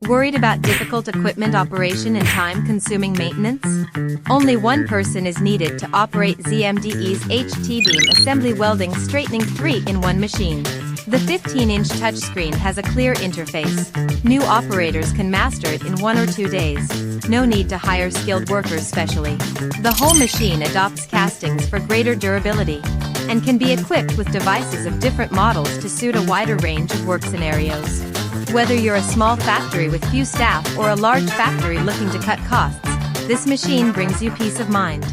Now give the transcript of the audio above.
Worried about difficult equipment operation and time-consuming maintenance? Only one person is needed to operate ZMDE's HT-beam assembly welding straightening 3-in-1 machine. The 15-inch touchscreen has a clear interface. New operators can master it in 1 or 2 days. No need to hire skilled workers specially. The whole machine adopts castings for greater durability and can be equipped with devices of different models to suit a wider range of work scenarios. Whether you're a small factory with few staff or a large factory looking to cut costs, this machine brings you peace of mind.